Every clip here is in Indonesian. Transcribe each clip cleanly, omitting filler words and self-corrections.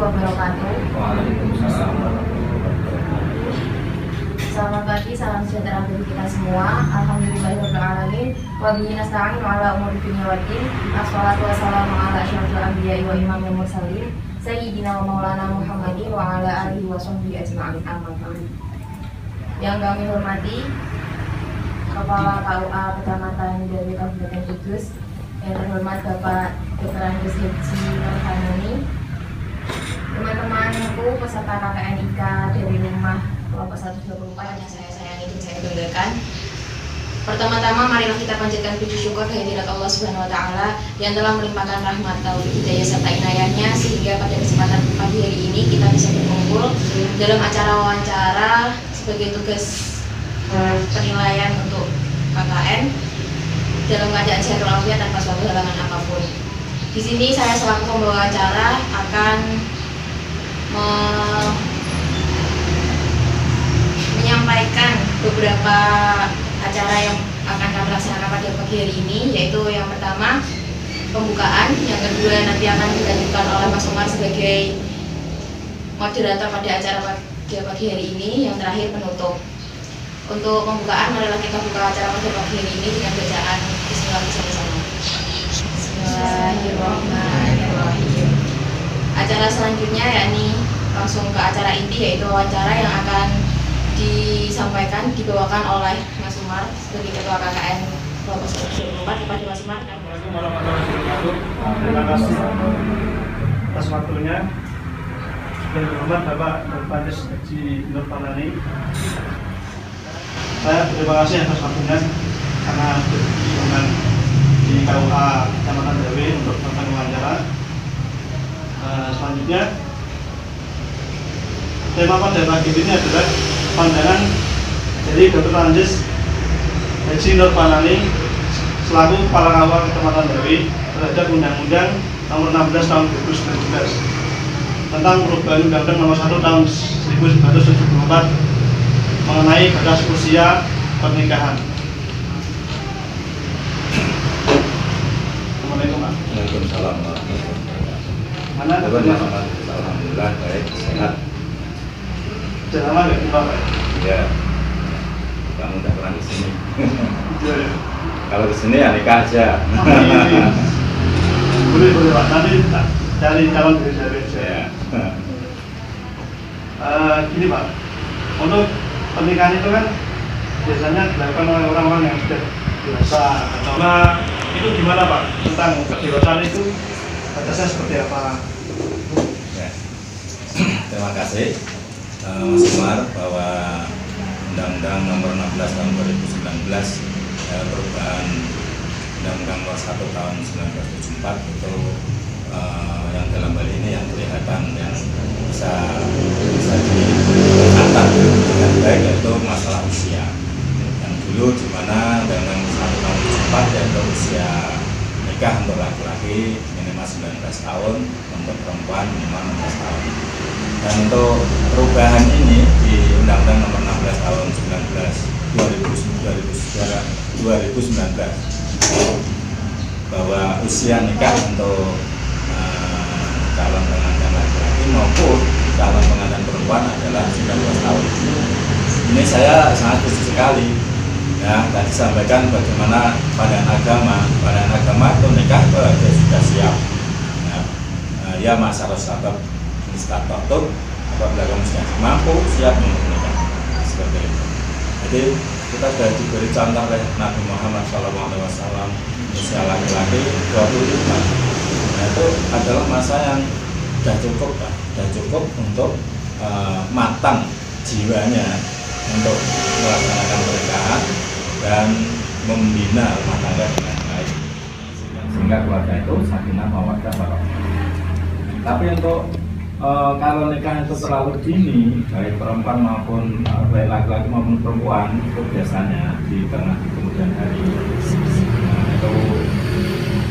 wabarakatuh. Waalaikumsalam warahmatullahi wabarakatuh. Selamat pagi, salam sejahtera bagi kita semua. Alhamdulillahirrahmanirrahim. Wa bihi nasta'in ala umuri dunya waddin. Assalatu wassalamu ala asyrofil anbiya'i wa imamil mursalin sayyidina wa maulana Muhammadin wa ala alihi wa sahbihi ajma'in. Amma ba'du. Yang kami hormati Kepala KUA Kecamatan dari Kabupaten Kudus, yang terhormat Bapak Dr. Andes Haji Nurhanani, teman-temanku peserta KKN IK dari rumah kelompok 124 yang saya sayangi dan saya banggakan. Pertama-tama marilah kita panjatkan puji syukur kehadirat Allah Subhanahu wa taala yang telah melimpahkan rahmat, taufik, hidayah serta inayahnya sehingga pada kesempatan pagi hari ini kita bisa berkumpul dalam acara wawancara sebagai tugas penilaian untuk KKN dalam keadaan sehat walafiat tanpa suatu halangan apapun. Di sini saya selaku pembawa acara akan menyampaikan beberapa acara yang akan kami laksanakan pada pagi hari ini, yaitu yang pertama pembukaan, yang kedua nanti akan dilanjutkan oleh Mas Umar sebagai moderator pada acara pada pagi hari ini, yang terakhir penutup. Untuk pembukaan, marilah kita buka acara pada pagi hari ini dengan bacaan Bismillah bersama-sama. Bismillahirrahmanirrahim. Acara selanjutnya yakni langsung ke acara inti, yaitu wawancara yang akan disampaikan, dibawakan oleh Mas Umar sebagai Ketua KKN kelompok 124. Kepada Mas Umar. Assalamualaikum warahmatullahi wabarakatuh. Terima kasih atas waktunya. Yang terhormat Bapak Dr. Andes Haji Nurhanani, saya terima kasih atas waktunya karena berkenan di KUA Kecamatan Dawe untuk melakukan wawancara. Selanjutnya, tema pada pagi ini adalah pandangan dari Dr. Andes Haji Nurhanani selaku Kepala KUA Kecamatan Dawe terhadap Undang-Undang Nomor 16 Tahun 2019 tentang perubahan Undang-Undang Nomor 1 Tahun 1974 mengenai batas usia pernikahan. Assalamualaikum Pak. Waalaikumsalam warahmatullahi wabarakatuh. Mana? Alhamdulillah baik, sehat. Sudah lama nggak jumpa Pak? Ya, kamu udah pernah kesini. Iya. Kalau kesini ya nikah aja. Boleh Pak. Nanti cari calon dari saya. Gini Pak, untuk pernikahan itu kan biasanya dilakukan oleh orang-orang yang sudah dewasa. Nah, itu gimana Pak? Tentang kedewasaan itu batasnya seperti apa? Ya. Terima kasih Mas Umar bahwa Undang-Undang Nomor 16 Tahun 2019 perubahan Undang-Undang Nomor 1 Tahun 1974 itu yang dalam hal ini yang kelihatan yang bisa diangkat dengan baik yaitu masalah usia. Yang dulu di mana Undang-Undang 1 Tahun 1974 yaitu usia nikah untuk laki-laki minimal 19 tahun, untuk perempuan minimal 16 tahun. Dan untuk perubahan ini di Undang-Undang Nomor 16 Tahun 2019 bahwa usia nikah untuk calon pengantin laki-laki maupun calon pengantin perempuan adalah 19 tahun. Ini saya sangat setuju sekali. Ya, tadi sampaikan bagaimana pandangan agama itu nikah itu harus sudah siap. Ya masalah sabab istatatur apabila kamu sudah mampu siap untuk menikah seperti itu. Jadi kita sudah diberi contoh oleh Nabi Muhammad SAW usia laki-laki 25. Nah, itu adalah masa yang sudah cukup untuk matang jiwanya untuk melaksanakan pernikahan dan membina rumah tangga dengan baik sehingga keluarga itu sakinah mawaddah warahmah. Tapi untuk kalau nikah itu terlalu dini, baik perempuan maupun baik laki-laki maupun perempuan, itu biasanya di kemudian hari itu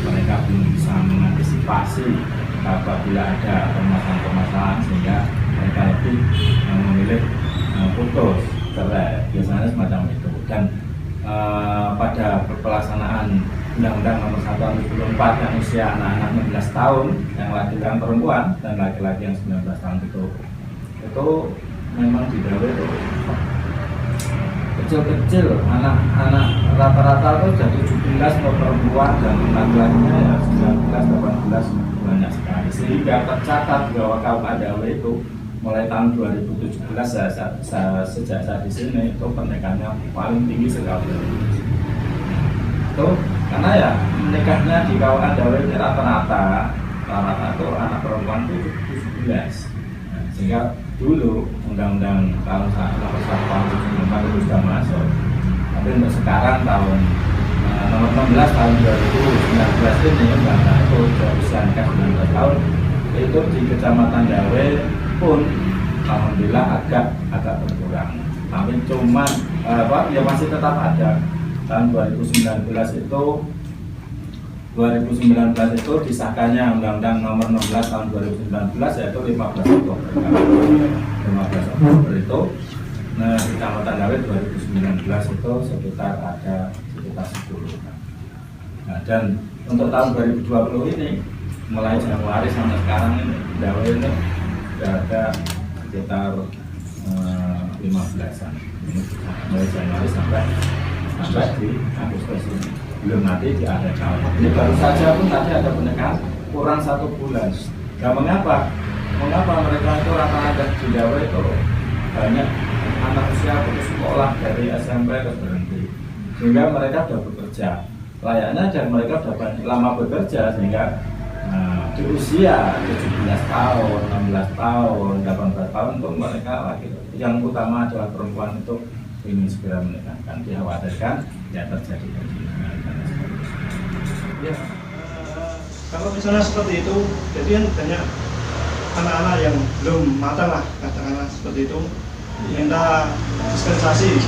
mereka belum bisa mengantisipasi apabila ada permasalahan-permasalahan sehingga mereka lebih memilih putus, cerai, biasanya semacam itu. Dan pada pelaksanaan Undang-Undang Nomor 1 Tahun 2004 yang usia anak-anak 16 tahun, yang laki-laki perempuan dan laki-laki yang 19 tahun itu memang didawai itu kecil-kecil, anak-anak rata-rata itu jadi 17 untuk perempuan dan laki-lakinya ya 19, 18 banyak sekali, sehingga tercatat bahwa kaum Adawe itu mulai tahun 2017 sejak saya di sini itu pernikahannya paling tinggi sekali. Itu karena ya menikahnya di kaum Adawe ini rata-rata itu anak perempuan itu 17. Nah, sehingga dulu undang-undang tahun nomor 1 tahun 2004 itu sudah masuk, tapi untuk sekarang tahun nomor 16 tahun 2019 ini undang-undang itu usia nikah 19 tahun itu di Kecamatan Dawe pun alhamdulillah agak berkurang, tapi cuma ya masih tetap ada. Tahun 2019 itu disahkannya Undang-Undang Nomor 16 Tahun 2019 yaitu 15 Oktober. 15 Oktober itu, nah di Kecamatan Dawe 2019 itu sekitar 10. Nah, dan untuk tahun 2020 ini mulai Januari sampai sekarang ini Dawe ini sudah ada sekitar 15-an. Mulai Januari sampai di Agustus ini belum nanti di akhir tahun. Ini baru saja pun tadi ada pernikahan kurang 1 bulan. Nah, mengapa mereka itu rata-rata di Dawe itu banyak anak usia putus sekolah dari SMP ke berhenti, sehingga mereka sudah bekerja layaknya dan mereka sudah lama bekerja sehingga di usia 17 tahun, 16 tahun, 18 tahun itu mereka lagi yang utama adalah perempuan itu ingin segera menikahkan, dikhawatirkan ya terjadi perzinahan dan sebagainya. Ya, kalau misalnya seperti itu, jadi kan banyak anak-anak yang belum matang lah, katakanlah seperti itu, minta dispensasi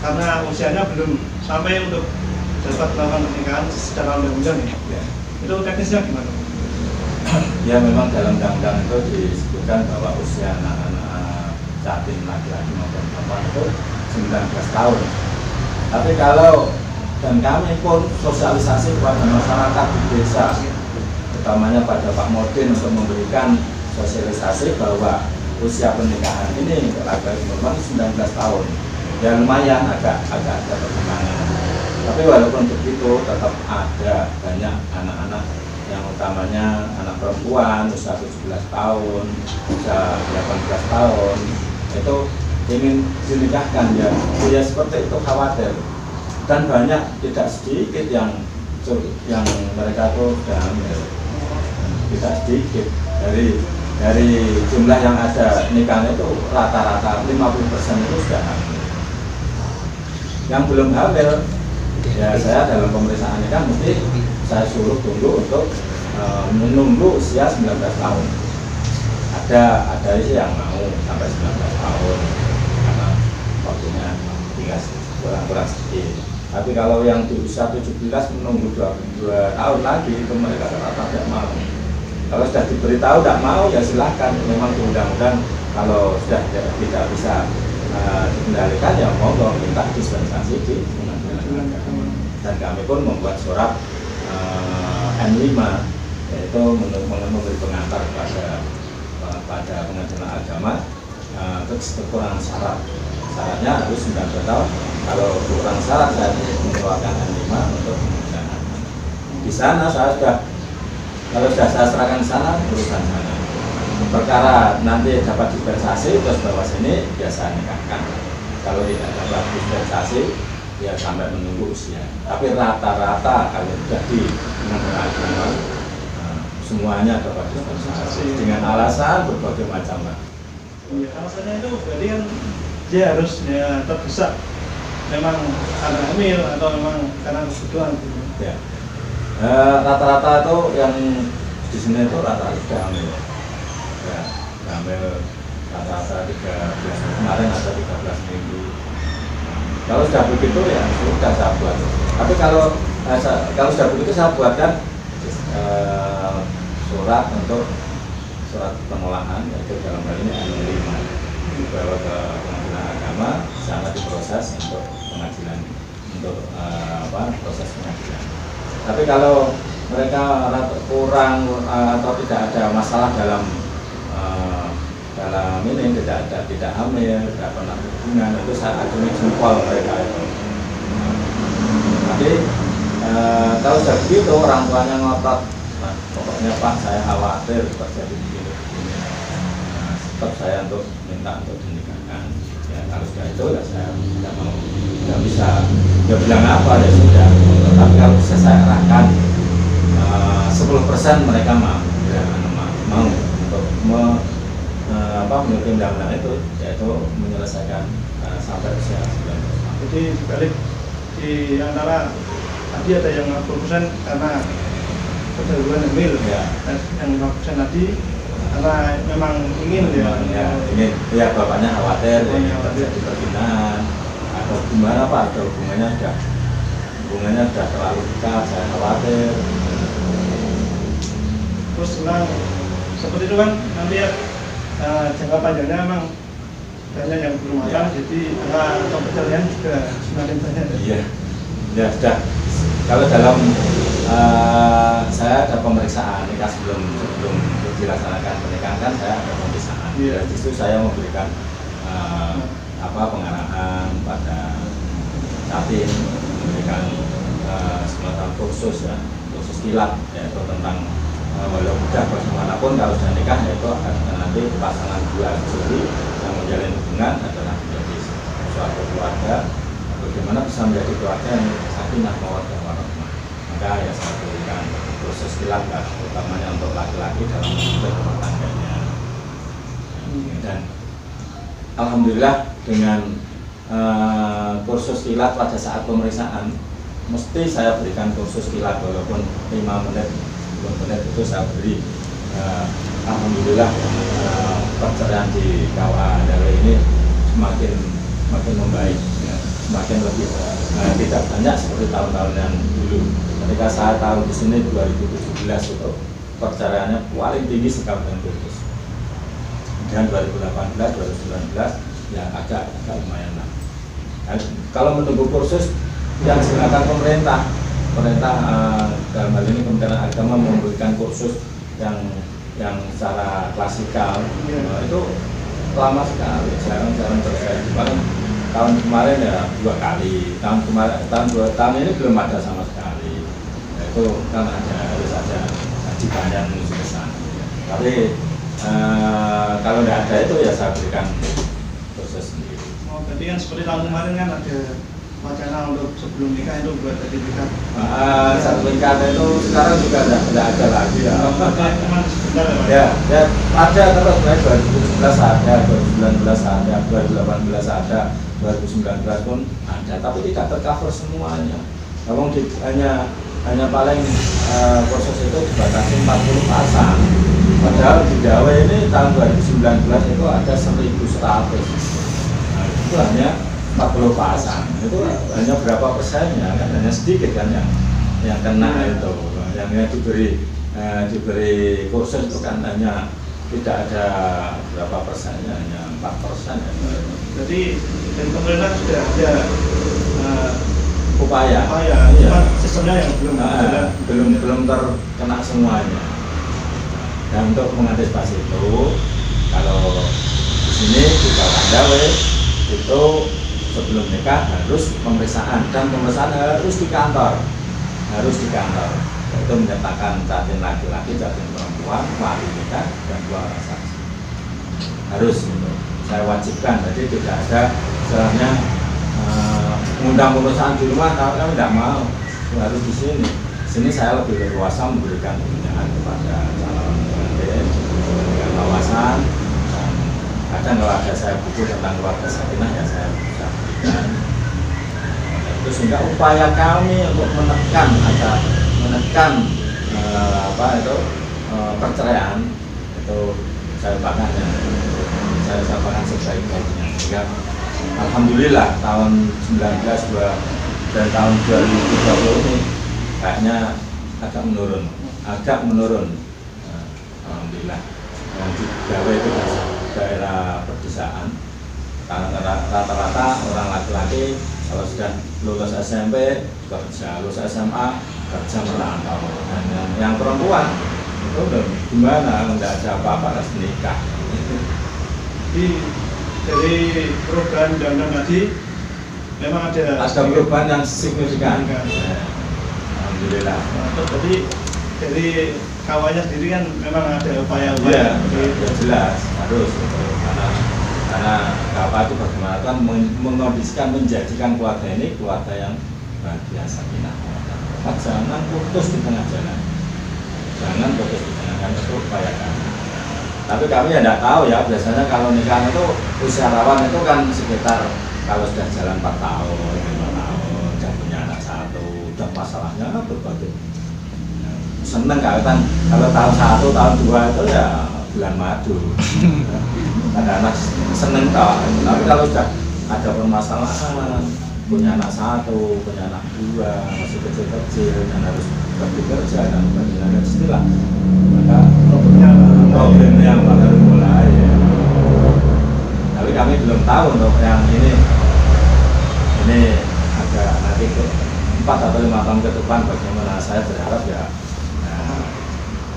karena usianya belum sampai untuk dapat melakukan pernikahan secara undang-undang ya. Itu teknisnya gimana? Ya memang dalam undang-undang itu disebutkan bahwa usia anak-anak catin laki-laki maupun perempuan itu 19 tahun. Tapi kalau dan kami pun sosialisasi kepada masyarakat di desa, utamanya pada Pak Modin untuk memberikan sosialisasi bahwa usia pernikahan ini laki-laki perempuan 19 tahun. Ya lumayan agak ada perkembangan. Tapi walaupun begitu tetap ada banyak anak-anak yang utamanya anak perempuan usia 17 tahun, usia 18 tahun itu ingin dinikahkan ya seperti itu khawatir, dan banyak tidak sedikit yang mereka tuh sudah hamil, tidak sedikit dari jumlah yang ada nikahnya itu rata-rata 50% itu sudah hamil. Yang belum hamil ya saya dalam pemeriksaan nikah mesti saya suruh tunggu untuk menunggu usia 19 tahun. Ada isi yang mau sampai 19 tahun karena waktunya tinggal kurang sedikit. Tapi kalau yang di usia 17 menunggu 22 tahun lagi itu mereka rata-rata tidak mau. Kalau sudah diberitahu tidak mau ya silahkan. Memang di undang-undang kalau sudah tidak bisa dikendalikan ya monggo minta dispensasi di pengadilan agama. Dan kami pun membuat surat N5 yaitu memberi pengantar pada pengadilan agama kekurangan syarat. Syaratnya harus 19 tahun. Kalau kurang syarat saya mengeluarkan N5 untuk pengadilan agama. Di sana saya kalau sudah saya serahkan di sana urusan sana. Perkara nanti dapat dispensasi terus bawa sini biasa nikahkan. Kalau tidak dapat dispensasi ya sampai menunggu usia. Tapi rata-rata kalau sudah di pengadilan agama semuanya dapat dispensasi dengan alasan berbagai macam. Ya, alasannya itu berarti kan dia harus ya terdesak memang karena hamil atau memang karena kebutuhan gitu. Ya. Rata-rata itu yang di sini itu rata-rata sudah hamil. Ya, hamil rata-rata 13 kemarin ada 13 minggu. Kalau sudah begitu ya sudah saya buat. Tapi kalau sudah begitu saya buatkan surat penolakan yaitu dalam hal ini N5 dibawa ke pengadilan agama, sangat diproses untuk pengadilan proses pengadilan. Tapi kalau mereka kurang atau tidak ada masalah dalam ini, tidak hamil, tidak pernah hubungan, itu saya acungi jempol mereka itu. Tapi kalau sudah begitu orang tuanya ngotot, nah, pokoknya Pak saya khawatir terjadi begini. Nah, tetap saya untuk minta untuk dinikahkan. Ya kalau sudah itu ya saya tidak mau, tidak bisa. Ya bilang apa ya sudah. Tapi kalau bisa saya arahkan 10% mereka mau, ya, mau untuk mengikuti undang-undang itu, yaitu menyelesaikan sampai usia 9 tahun. Jadi sebalik di antara tadi ada yang 50% karena keterlaluan hamil, Ya. yang 50% tadi karena memang ingin Ingin, ya bapaknya khawatir, Bapaknya ya, khawatir. terjadi perkinahan atau gimana Pak, atau hubungannya sudah terlalu dekat, saya khawatir. Terus memang seperti itu kan nanti ya jangka panjangnya memang banyak yang belum matang, Ya. jadi angka perceraian juga semakin banyak. Iya, ya sudah. Kalau dalam saya ada pemeriksaan nikah sebelum dilaksanakan pernikahan kan saya ada pemeriksaan. Iya. Dan justru saya memberikan pengarahan pada Catin, memberikan semacam kursus kilat yaitu tentang walau udah bagaimanapun kalau sudah nikah yaitu akan nanti pasangan dua sendiri yang menjalin hubungan adalah menjadi suatu keluarga, bagaimana bisa menjadi keluarga yang sakinah mawaddah warahmah. Maka ya saya berikan proses kilat utamanya untuk laki-laki dalam mengatur rumah tangganya. Dan alhamdulillah dengan kursus kilat pada saat pemeriksaan mesti saya berikan kursus kilat walaupun 5 menit 10 menit itu saya beri. Alhamdulillah perceraian di KUA Dawe ini semakin membaik, ya, semakin lebih tidak banyak seperti tahun-tahun yang dulu. Ketika saya tahu di sini 2017 itu perceraiannya paling tinggi sekali dan putus. Dan 2018, 2019 ya agak lumayan lah. Nah, kalau menunggu kursus yang silakan pemerintah dalam hal ini Kementerian Agama memberikan kursus yang secara klasikal itu lama sekali, jarang terjadi. Paling tahun kemarin ya 2 kali, tahun ini belum ada sama sekali. Nah, itu kan harus ada kajian menuju ke sana. Tapi kalau tidak ada itu ya saya berikan kursus sendiri. Oh, berarti kan seperti tahun kemarin kan ada wacana untuk sebelum nikah itu buat sertifikat. Sertifikat itu sekarang juga tidak ada lagi ya. Cuma sebentar ya, Pak. Ya ada terus, 2017 ada, 2019 ada, 2018 ada, 2019 pun ada, tapi tidak tercover semuanya. Namun hanya paling proses itu dibatasi 40 pasang. Padahal di Dawe ini tahun 2019 itu ada 1.100. Nah, itu hanya 40 pasang. Itu hanya berapa persennya kan, hanya sedikit kan yang kena itu. Yang diberi kursus itu kan hanya tidak ada berapa persennya, hanya 4% ya. Jadi dari pemerintah sudah ada upaya, cuma sistemnya yang belum terkena semuanya. Dan untuk mengantisipasi itu, kalau di sini di KUA Dawe itu sebelum nikah harus pemeriksaan, dan pemeriksaan harus di kantor, yaitu menyertakan Catin laki-laki, Catin perempuan, wali nikah dan 2 orang saksi. Harus itu saya wajibkan, jadi tidak ada istilahnya mengundang pemeriksaan di rumah kalau kami tidak mau, harus di sini. Di sini saya lebih leluasa memberikan pembinaan kepada calon pengantin, memberikan wawasan. Kadang kalau ada saya buku tentang keluarga sakinah ya saya bisa berikan. Itu sehingga upaya kami untuk menekan perceraian itu saya upakan sebaik-baiknya. Sehingga alhamdulillah tahun 19 dan tahun 2020 ini kayaknya agak menurun. Alhamdulillah. Yang di Dawe itu daerah perdesaan, rata-rata orang laki-laki Kalau sudah lulus SMP kerja, lulus SMA kerja merantau. Dan yang perempuan itu udah gimana, nggak ada apa-apa harus menikah. Jadi dari perubahan undang-undang tadi memang ada Perubahan yang signifikan. Signifikan. Ya, alhamdulillah. Nah, terus jadi dari kawannya sendiri kan memang ada upaya-upaya. Ya jelas harus karena KWA itu bagaimanapun mengkondisikan, menjadikan keluarga ini keluarga yang bahagia, sakinah. Jangan putus di tengah jalan, jangan putus di tengah jalan, itu upayakan. Tapi kami ya tidak tahu ya, biasanya kalau nikah itu usia rawan itu kan sekitar kalau sudah jalan 4 tahun, 5 tahun, sudah punya anak 1, dan masalahnya berbagai. Seneng kalau tahun 1, tahun 2 itu ya bulan madu. Ada anak seneng toh, tapi kalau sudah ada permasalahan, punya anak 1, punya anak 2, masih kecil-kecil dan harus pergi kerja dan sebagainya, istilah, maka problemnya baru mulai. Ya. Tapi kami belum tahu untuk yang ini agak nanti 4 atau 5 tahun ke depan bagaimana. Saya berharap ya,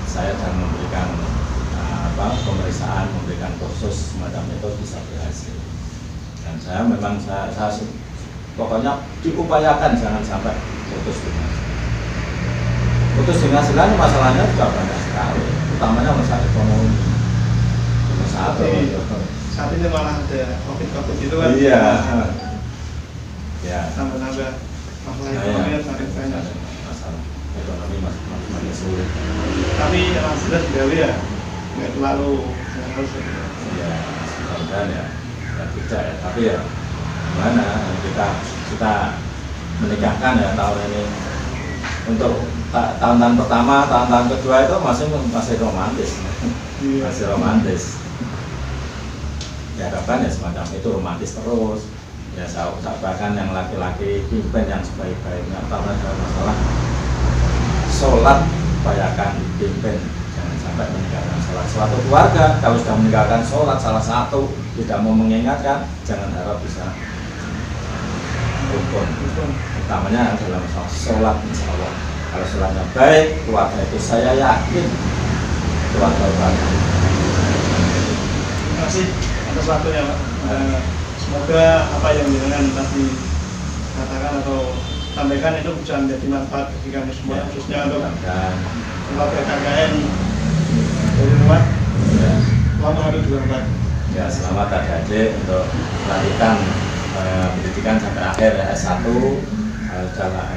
saya akan memberikan pemeriksaan, memberikan kursus semacam itu bisa berhasil. Dan saya memang saya pokoknya diupayakan jangan sampai putus dengan hasilnya. Masalahnya juga banyak sekali, utamanya masalah ekonomi. Saat ini malah ada COVID itu kan. Iya. Ya. Nambah-nambah masalah ekonomi yang makin banyak. Masalah ekonomi makin sulit. Tapi yang jelas gawe ya nggak terlalu harus. Ya, mudah-mudahan ya tidak ya. Tapi ya gimana kita menikahkan ya tahun ini untuk tahun-tahun pertama, tahun-tahun kedua itu masih romantis. Iya. Masih romantis. Diharapkan ya semacam itu romantis terus. Ya bahkan yang laki-laki pimpin yang sebaik-baiknya, karena ada masalah sholat upayakan pimpin, jangan sampai meninggalkan sholat. Suatu keluarga kalau sudah meninggalkan sholat salah satu tidak mau mengingatkan, jangan harap bisa rukun. Utamanya adalah masalah sholat, insya Allah. Kalau sholatnya baik, keluarga itu saya yakin keluarga baik. Terima kasih atas waktunya Pak. Semoga apa yang dengan tadi katakan atau sampaikan itu bisa menjadi manfaat bagi kami semua, ya, khususnya untuk keluarga KKN dari rumah. Selamat hari 24. Ya, selamat adik-adik untuk melanjutkan pendidikan sampai akhir ya, S1.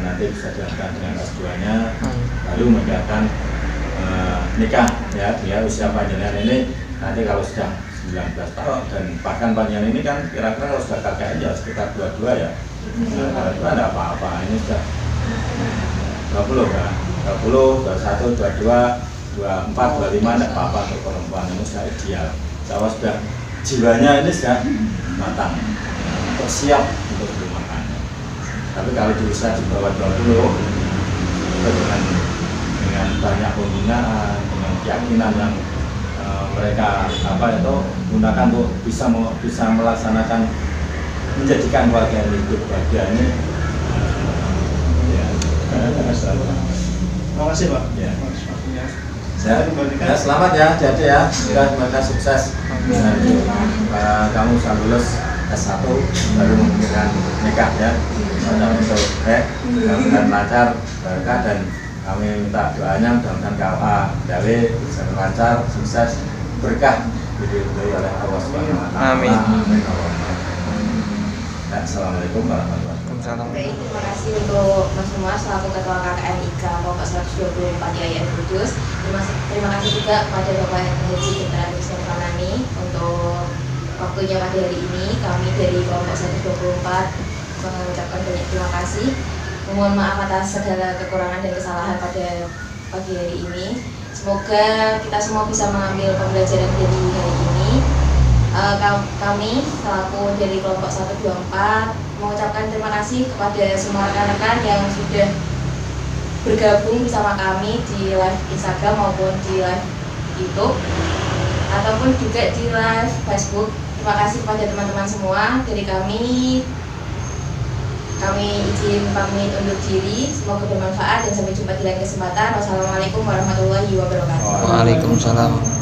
Nanti bisa dilanjutkan dengan S2-nya, lalu meninggalkan nikah ya. Dia usia panjangnya ini nanti kalau sudah 19 tahun dan bahkan panjang ini kan kira-kira kalau sudah KKN ya sekitar 22 ya. Nah, itu ada apa-apa, ini sudah 20 kan, 20, 21, 22, 24, 25 ada apa-apa untuk perempuan, ini sudah ideal. Kalau sudah jiwanya ini sudah matang, siap untuk rumah tangga. Tapi kalau di usia di bawah 20 itu dengan banyak pembinaan, dengan keyakinan yang mereka gunakan untuk bisa melaksanakan, menjadikan keluarga yang hidup bahagia ini. Terima kasih Pak. Ya. Ya, selamat ya, jadi ya, semoga sukses. Kamu bisa lulus S1 baru memikirkan nikah ya. Mudah-mudahan itu mudah-mudahan lancar, berkah, dan kami minta doanya mudah-mudahan KWA Dawe bisa lancar, sukses, berkah diridhoi oleh Allah Subhanahu wa taala. Amin. Assalamualaikum warahmatullahi wabarakatuh. Baik, terima kasih untuk Mas Umar selaku Ketua KKN IKA Kelompok 124 IAIN Kudus. Terima kasih juga kepada Bapak Haji Dr. Agus Nurfanani untuk waktunya pada hari ini. Kami dari Kelompok 124 mengucapkan banyak terima kasih. Mohon maaf atas segala kekurangan dan kesalahan pada pagi hari ini. Semoga kita semua bisa mengambil pembelajaran dari hari ini. Kami selaku dari kelompok 124 mengucapkan terima kasih kepada semua rekan-rekan yang sudah bergabung bersama kami di live Instagram maupun di live YouTube ataupun juga di live Facebook. Terima kasih kepada teman-teman semua. Dari kami Kami izin pamit undur diri, semoga bermanfaat dan sampai jumpa di lain kesempatan. Wassalamualaikum warahmatullahi wabarakatuh. Waalaikumsalam.